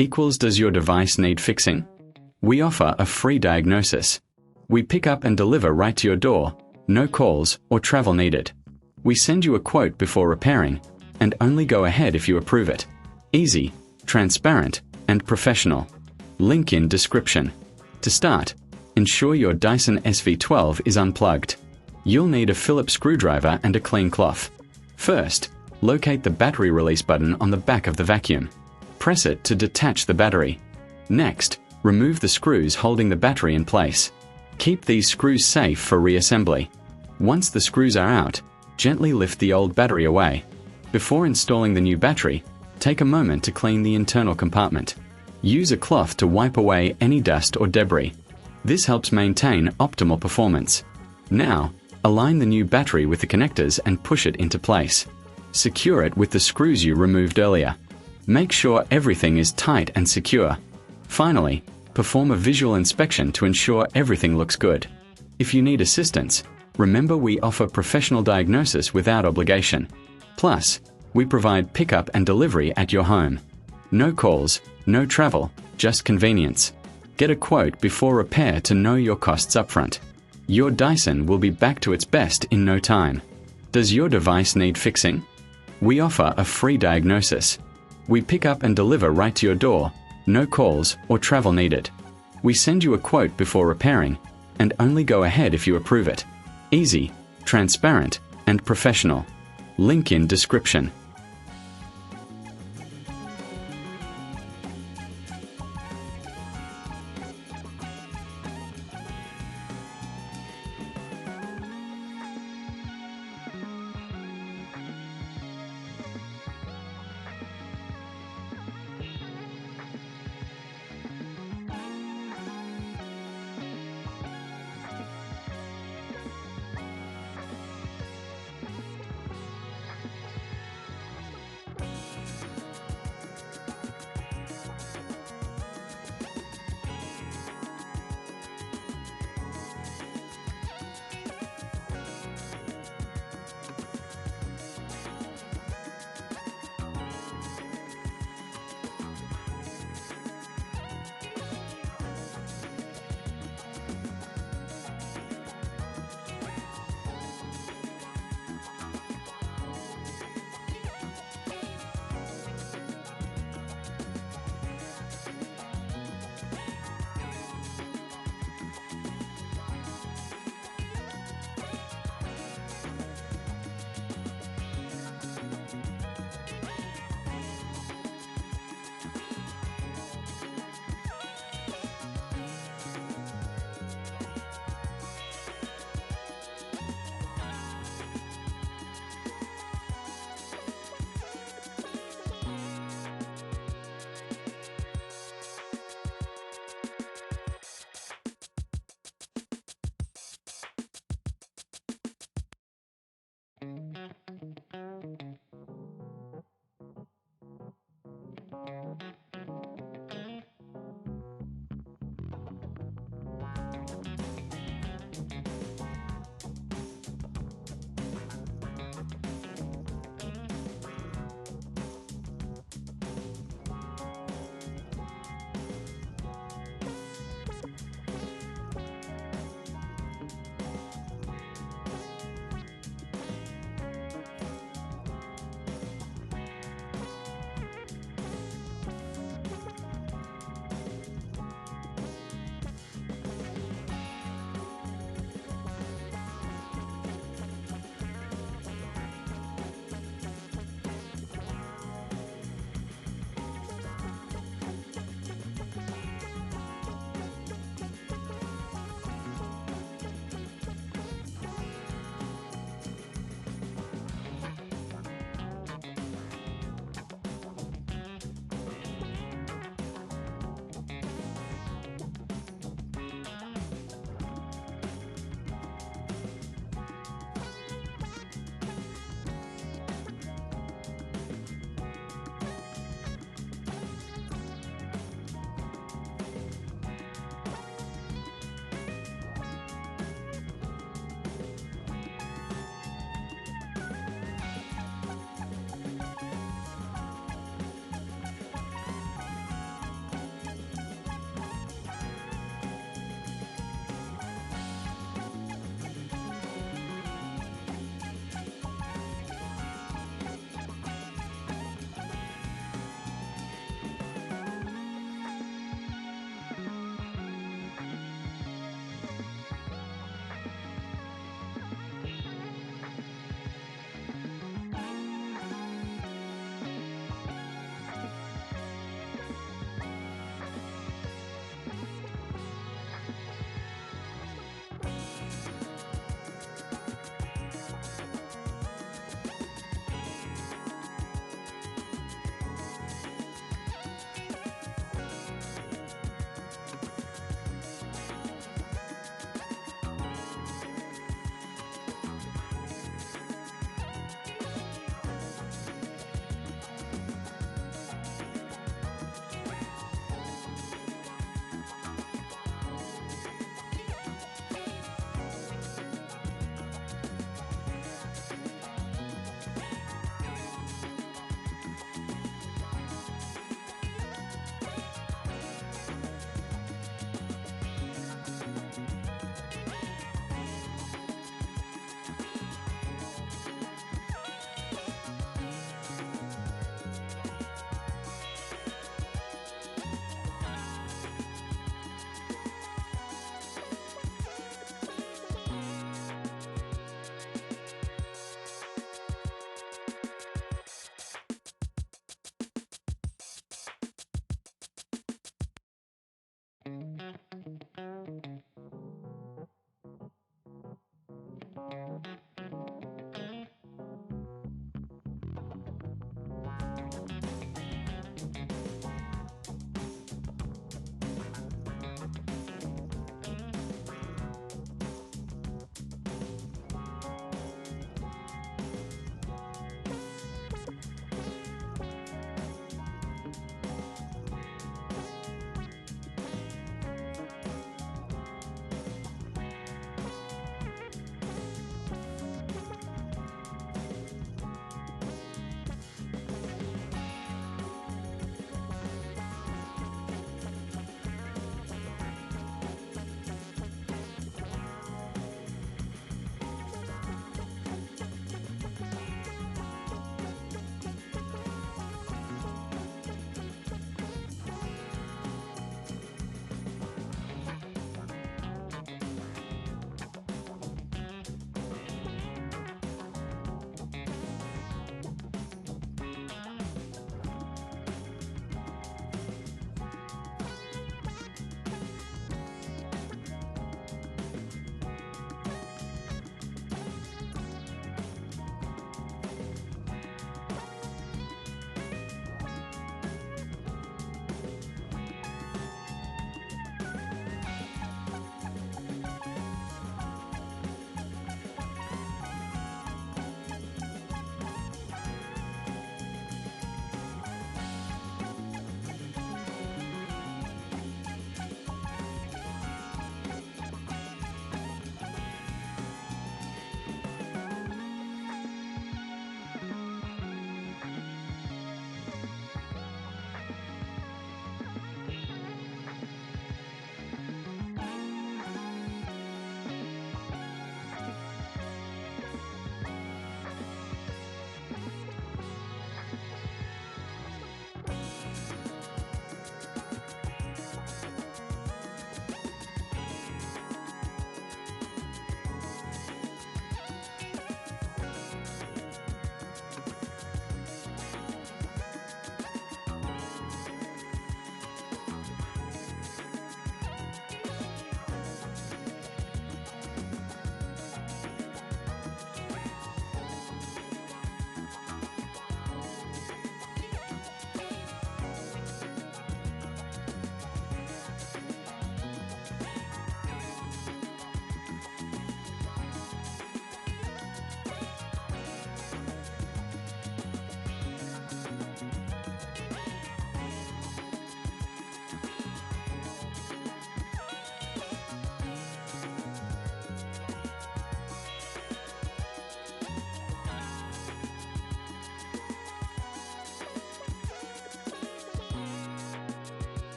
equals does your device need fixing? We offer a free diagnosis. We pick up and deliver right to your door, no calls or travel needed. We send you a quote before repairing, and only go ahead if you approve it. Easy, transparent, and professional. Link in description. To start, ensure your Dyson SV12 is unplugged. You'll need a Phillips screwdriver and a clean cloth. First, locate the battery release button on the back of the vacuum. Press it to detach the battery. Next, remove the screws holding the battery in place. Keep these screws safe for reassembly. Once the screws are out, gently lift the old battery away. Before installing the new battery, take a moment to clean the internal compartment. Use a cloth to wipe away any dust or debris. This helps maintain optimal performance. Now, align the new battery with the connectors and push it into place. Secure it with the screws you removed earlier. Make sure everything is tight and secure. Finally, perform a visual inspection to ensure everything looks good. If you need assistance, remember we offer professional diagnosis without obligation. Plus, we provide pickup and delivery at your home. No calls, no travel, just convenience. Get a quote before repair to know your costs upfront. Your Dyson will be back to its best in no time. Does your device need fixing? We offer a free diagnosis. We pick up and deliver right to your door, no calls or travel needed. We send you a quote before repairing, and only go ahead if you approve it. Easy, transparent, and professional. Link in description.